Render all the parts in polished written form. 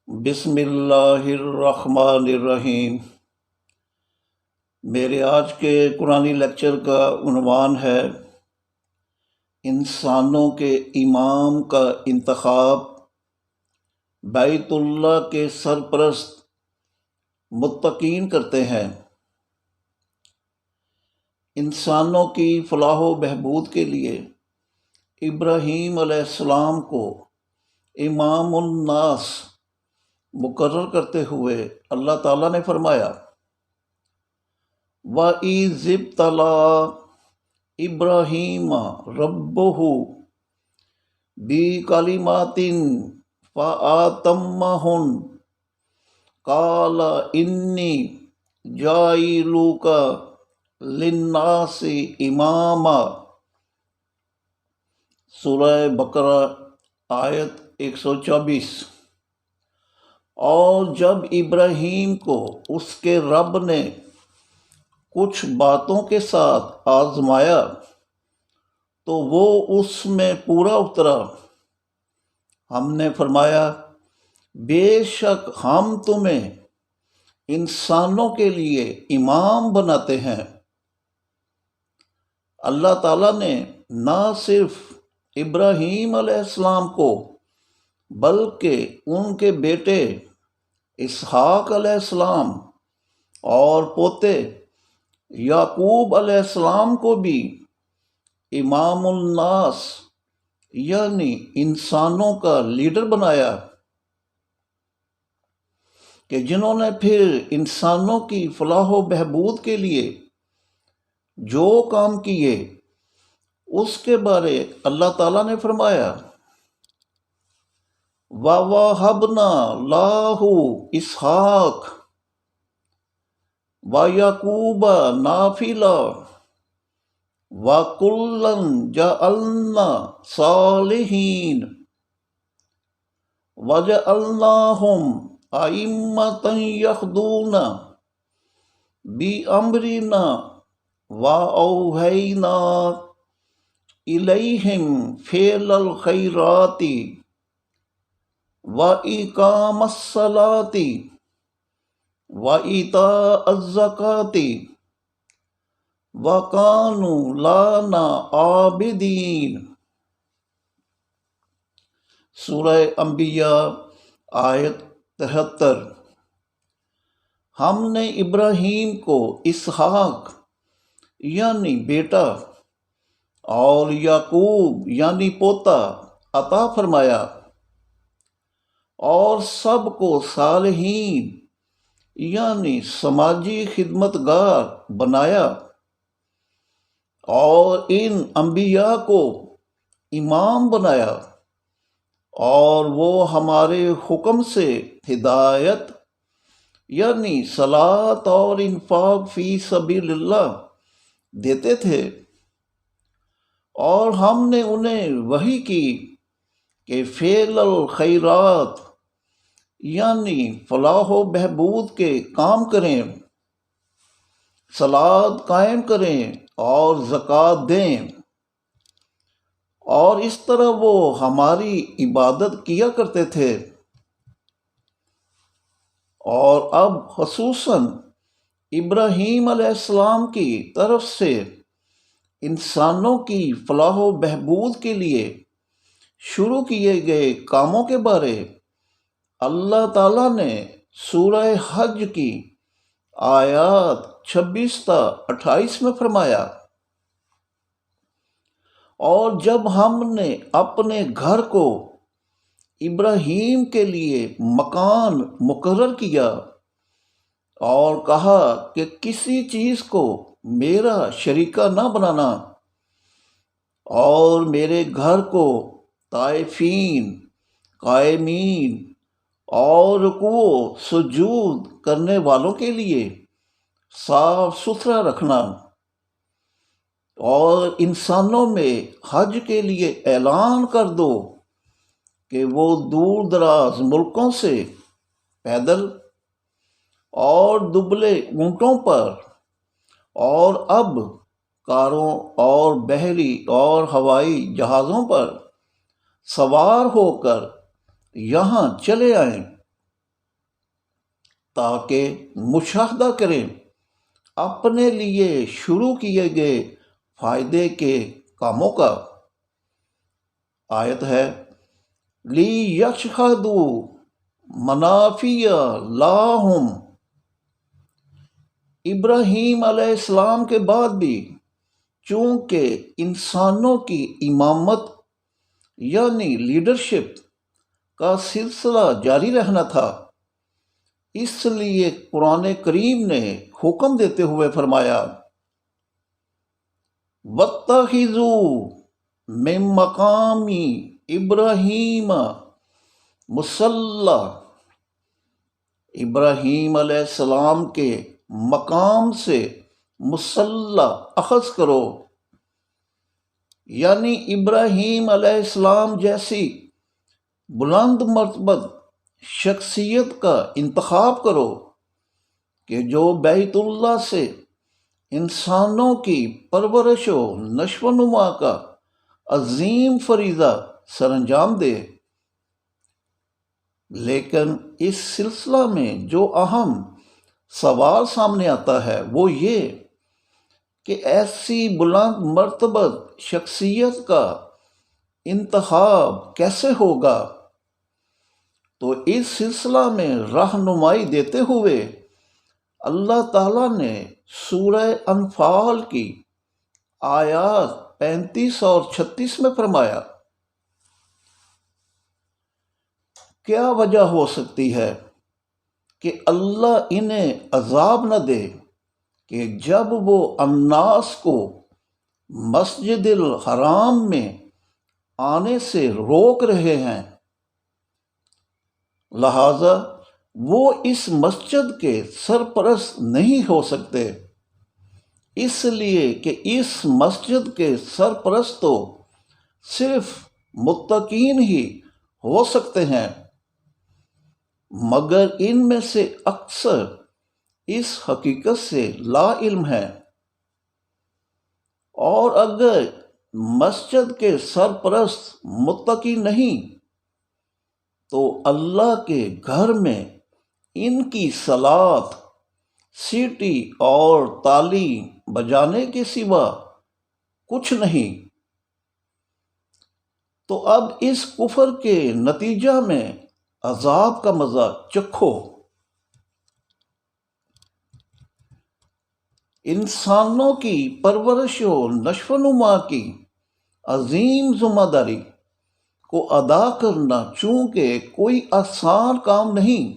بسم اللہ الرحمن الرحیم۔ میرے آج کے قرآنی لیکچر کا عنوان ہے انسانوں کے امام کا انتخاب بیت اللہ کے سرپرست متقین کرتے ہیں۔ انسانوں کی فلاح و بہبود کے لیے ابراہیم علیہ السلام کو امام الناس مقرر کرتے ہوئے اللہ تعالیٰ نے فرمایا وَإِذِ ابْتَلَىٰ إِبْرَاهِيمَ رَبُّهُ بِكَلِمَاتٍ فَأَتَمَّهُنَّ قَالَ إِنِّي جَاعِلُكَ لِلنَّاسِ إِمَامًا۔ سورہ بقرہ آیت 124۔ اور جب ابراہیم کو اس کے رب نے کچھ باتوں کے ساتھ آزمایا تو وہ اس میں پورا اترا۔ ہم نے فرمایا بے شک ہم تمہیں انسانوں کے لیے امام بناتے ہیں۔ اللہ تعالیٰ نے نہ صرف ابراہیم علیہ السلام کو بلکہ ان کے بیٹے اسحاق علیہ السلام اور پوتے یعقوب علیہ السلام کو بھی امام الناس یعنی انسانوں کا لیڈر بنایا کہ جنہوں نے پھر انسانوں کی فلاح و بہبود کے لیے جو کام کیے اس کے بارے اللہ تعالیٰ نے فرمایا وَوَهَبْنَا لَهُ إِسْحَاقَ وَيَعْقُوبَ نَافِلًا وَكُلًّا جَعَلْنَا صَالِحِينَ وَجَعَلْنَاهُمْ أَئِمَّةً يَهْدُونَ بِأَمْرِنَا وَأَوْحَيْنَا إِلَيْهِمْ فِعْلَ الْخَيْرَاتِ وَإِقَامَ الصَّلَاةِ وَإِيتَاءَ الزَّكَاةِ وَكَانُوا لَنَا عَابِدِينَ۔ سورہ انبیاء آیت 73۔ ہم نے ابراہیم کو اسحاق یعنی بیٹا اور یعقوب یعنی پوتا عطا فرمایا اور سب کو صالحین یعنی سماجی خدمتگار بنایا اور ان انبیاء کو امام بنایا اور وہ ہمارے حکم سے ہدایت یعنی صلاۃ اور انفاق فی سبیل اللہ دیتے تھے اور ہم نے انہیں وحی کی کہ فعل الخیرات یعنی فلاح و بہبود کے کام کریں، صلاۃ قائم کریں اور زکوٰۃ دیں، اور اس طرح وہ ہماری عبادت کیا کرتے تھے۔ اور اب خصوصاً ابراہیم علیہ السلام کی طرف سے انسانوں کی فلاح و بہبود کے لیے شروع کیے گئے کاموں کے بارے اللہ تعالیٰ نے سورہ حج کی آیات 26 تا 28 میں فرمایا اور جب ہم نے اپنے گھر کو ابراہیم کے لیے مکان مقرر کیا اور کہا کہ کسی چیز کو میرا شریکہ نہ بنانا اور میرے گھر کو طائفین، قائمین اور رکوع سجود کرنے والوں کے لیے صاف ستھرا رکھنا اور انسانوں میں حج کے لیے اعلان کر دو کہ وہ دور دراز ملکوں سے پیدل اور دبلے اونٹوں پر اور اب کاروں اور بحری اور ہوائی جہازوں پر سوار ہو کر یہاں چلے آئیں تاکہ مشاہدہ کریں اپنے لیے شروع کیے گئے فائدے کے کاموں کا۔ آیت ہے لِيَشْهَدُوا مَنَافِعَ لَهُمْ۔ ابراہیم علیہ السلام کے بعد بھی چونکہ انسانوں کی امامت یعنی لیڈرشپ کا سلسلہ جاری رہنا تھا، اس لیے قرآن کریم نے حکم دیتے ہوئے فرمایا وَاتَّخِذُوا مِن مَّقَامِ ابراہیم مصلی۔ ابراہیم علیہ السلام کے مقام سے مصلی اخذ کرو، یعنی ابراہیم علیہ السلام جیسی بلند مرتبہ شخصیت کا انتخاب کرو کہ جو بیت اللہ سے انسانوں کی پرورش و نشو و نما کا عظیم فریضہ سر انجام دے۔ لیکن اس سلسلہ میں جو اہم سوال سامنے آتا ہے وہ یہ کہ ایسی بلند مرتبہ شخصیت کا انتخاب کیسے ہوگا؟ تو اس سلسلہ میں رہنمائی دیتے ہوئے اللہ تعالیٰ نے سورہ انفال کی آیات 35 اور 36 میں فرمایا کیا وجہ ہو سکتی ہے کہ اللہ انہیں عذاب نہ دے کہ جب وہ الناس کو مسجد الحرام میں آنے سے روک رہے ہیں، لہذا وہ اس مسجد کے سرپرست نہیں ہو سکتے، اس لیے کہ اس مسجد کے سرپرست تو صرف متقین ہی ہو سکتے ہیں، مگر ان میں سے اکثر اس حقیقت سے لا علم ہیں۔ اور اگر مسجد کے سرپرست متقی نہیں تو اللہ کے گھر میں ان کی صلاۃ سیٹی اور تالی بجانے کے سوا کچھ نہیں۔ تو اب اس کفر کے نتیجہ میں عذاب کا مزہ چکھو۔ انسانوں کی پرورش و نشو و نما کی عظیم ذمہ داری کو ادا کرنا چونکہ کوئی آسان کام نہیں،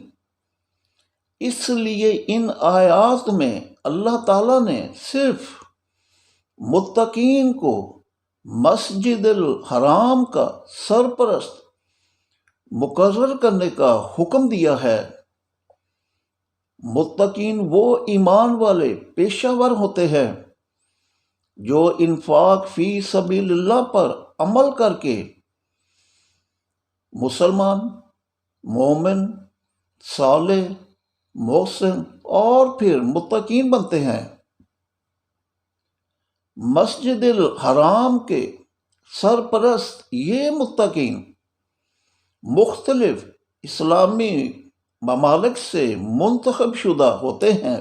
اس لیے ان آیات میں اللہ تعالیٰ نے صرف متقین کو مسجد الحرام کا سرپرست مقرر کرنے کا حکم دیا ہے۔ متقین وہ ایمان والے پیشہ ور ہوتے ہیں جو انفاق فی سبیل اللہ پر عمل کر کے مسلمان، مومن، صالح، محسن اور پھر متقین بنتے ہیں۔ مسجد الحرام کے سرپرست یہ متقین مختلف اسلامی ممالک سے منتخب شدہ ہوتے ہیں،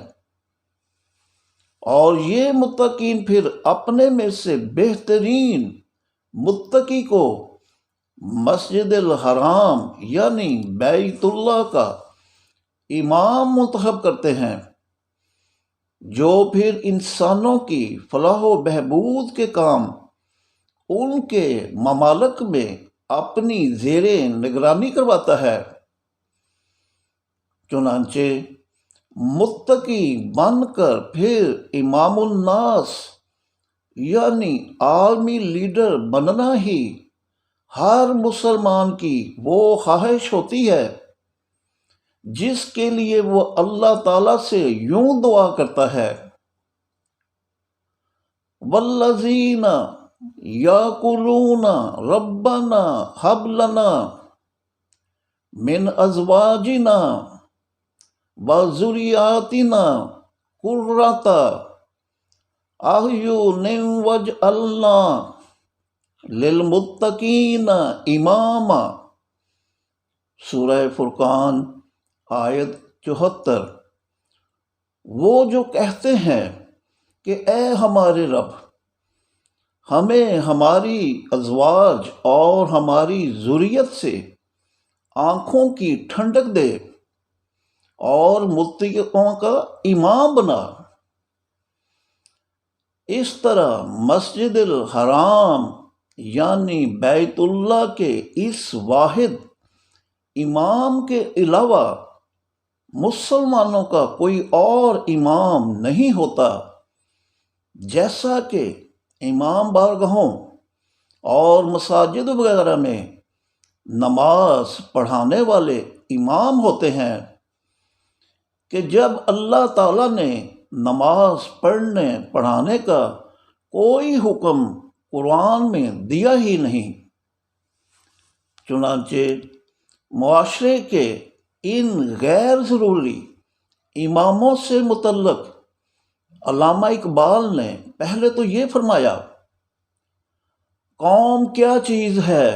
اور یہ متقین پھر اپنے میں سے بہترین متقی کو مسجد الحرام یعنی بیت اللہ کا امام منتخب کرتے ہیں، جو پھر انسانوں کی فلاح و بہبود کے کام ان کے ممالک میں اپنی زیر نگرانی کرواتا ہے۔ چنانچہ متقی بن کر پھر امام الناس یعنی عالمی لیڈر بننا ہی ہر مسلمان کی وہ خواہش ہوتی ہے جس کے لیے وہ اللہ تعالیٰ سے یوں دعا کرتا ہے والذین یقولون ربنا ہب لنا من ازواجنا وذریاتنا قرۃ اعین واجعلنا للمتقین اماما۔ سورہ فرقان آیت 74۔ وہ جو کہتے ہیں کہ اے ہمارے رب، ہمیں ہماری ازواج اور ہماری ذریت سے آنکھوں کی ٹھنڈک دے اور متقیوں کا امام بنا۔ اس طرح مسجد الحرام یعنی بیت اللہ کے اس واحد امام کے علاوہ مسلمانوں کا کوئی اور امام نہیں ہوتا، جیسا کہ امام بارگاہوں اور مساجد وغیرہ میں نماز پڑھانے والے امام ہوتے ہیں، کہ جب اللہ تعالیٰ نے نماز پڑھنے پڑھانے کا کوئی حکم قرآن میں دیا ہی نہیں، چنانچہ معاشرے کے ان غیر ضروری اماموں سے متعلق علامہ اقبال نے پہلے تو یہ فرمایا: قوم کیا چیز ہے،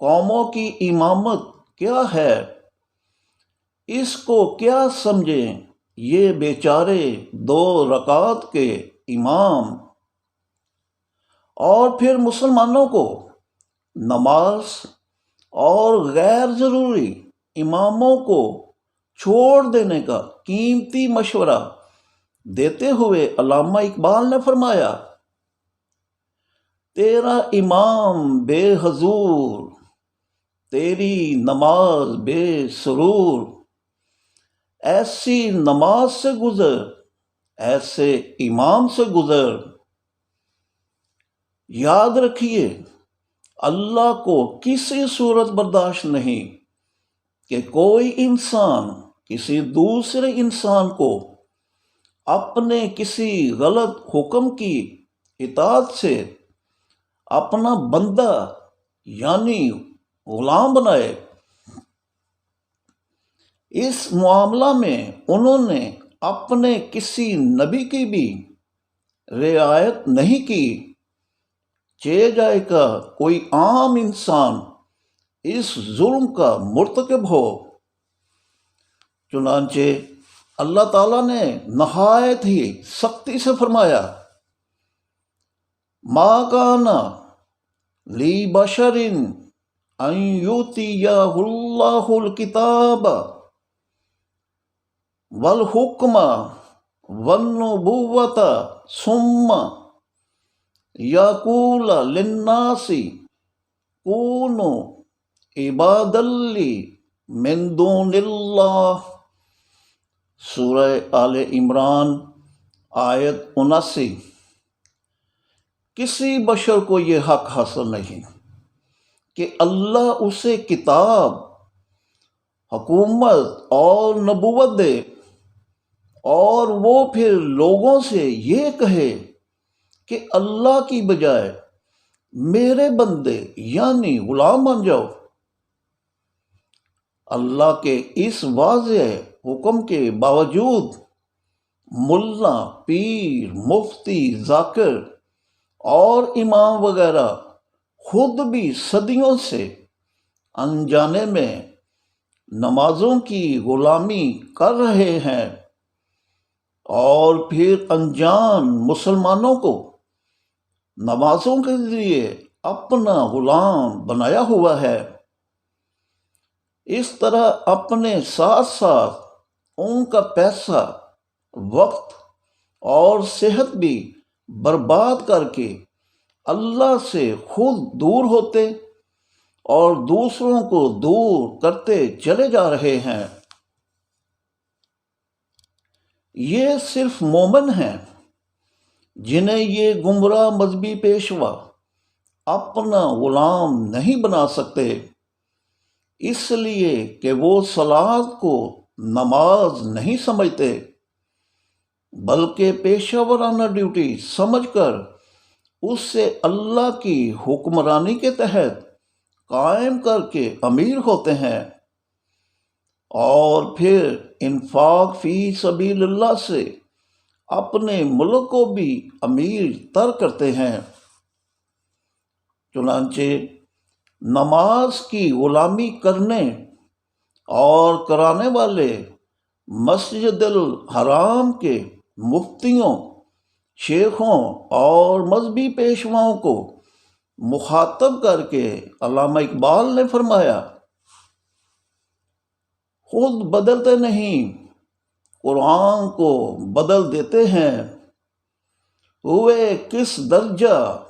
قوموں کی امامت کیا ہے، اس کو کیا سمجھیں یہ بیچارے 2 رکعت کے امام۔ اور پھر مسلمانوں کو نماز اور غیر ضروری اماموں کو چھوڑ دینے کا قیمتی مشورہ دیتے ہوئے علامہ اقبال نے فرمایا: تیرا امام بے حضور، تیری نماز بے سرور، ایسی نماز سے گزر، ایسے امام سے گزر۔ یاد رکھیے، اللہ کو کسی صورت برداشت نہیں کہ کوئی انسان کسی دوسرے انسان کو اپنے کسی غلط حکم کی اطاعت سے اپنا بندہ یعنی غلام بنائے۔ اس معاملہ میں انہوں نے اپنے کسی نبی کی بھی رعایت نہیں کی، چہ جائے کا کوئی عام انسان اس ظلم کا مرتکب ہو۔ چنانچہ اللہ تعالیٰ نے نہایت ہی سختی سے فرمایا: ما کان لی بشر ان یؤتیہ اللہ الکتاب والحکم والنبوۃ ثم یقول للناس کونوا عبادا لی من دون اللہ۔ سورہ آل عمران آیت 79۔ کسی بشر کو یہ حق حاصل نہیں کہ اللہ اسے کتاب، حکومت اور نبوت دے اور وہ پھر لوگوں سے یہ کہے کہ اللہ کی بجائے میرے بندے یعنی غلام بن جاؤ۔ اللہ کے اس واضح حکم کے باوجود ملا، پیر، مفتی، ذاکر اور امام وغیرہ خود بھی صدیوں سے انجانے میں نمازوں کی غلامی کر رہے ہیں، اور پھر انجان مسلمانوں کو نمازوں کے ذریعے اپنا غلام بنایا ہوا ہے۔ اس طرح اپنے ساتھ ساتھ ان کا پیسہ، وقت اور صحت بھی برباد کر کے اللہ سے خود دور ہوتے اور دوسروں کو دور کرتے چلے جا رہے ہیں۔ یہ صرف مومن ہیں جنہیں یہ گمراہ مذہبی پیشوا اپنا غلام نہیں بنا سکتے، اس لیے کہ وہ صلاۃ کو نماز نہیں سمجھتے، بلکہ پیشہ ورانہ ڈیوٹی سمجھ کر اس سے اللہ کی حکمرانی کے تحت قائم کر کے امیر ہوتے ہیں، اور پھر انفاق فی سبیل اللہ سے اپنے ملک کو بھی امیر تر کرتے ہیں۔ چنانچہ نماز کی غلامی کرنے اور کرانے والے مسجد الحرام کے مفتیوں، شیخوں اور مذہبی پیشواؤں کو مخاطب کر کے علامہ اقبال نے فرمایا، خود بدلتے نہیں، قرآن کو بدل دیتے ہیں، ہوئے کس درجہ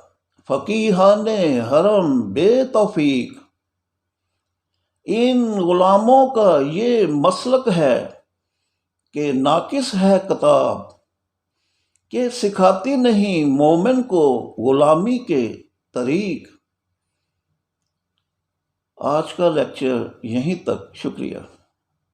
فقیہان حرم بے توفیق۔ ان غلاموں کا یہ مسلک ہے کہ ناقص ہے کتاب، کہ سکھاتی نہیں مومن کو غلامی کے طریق۔ آج کا لیکچر یہیں تک، شکریہ۔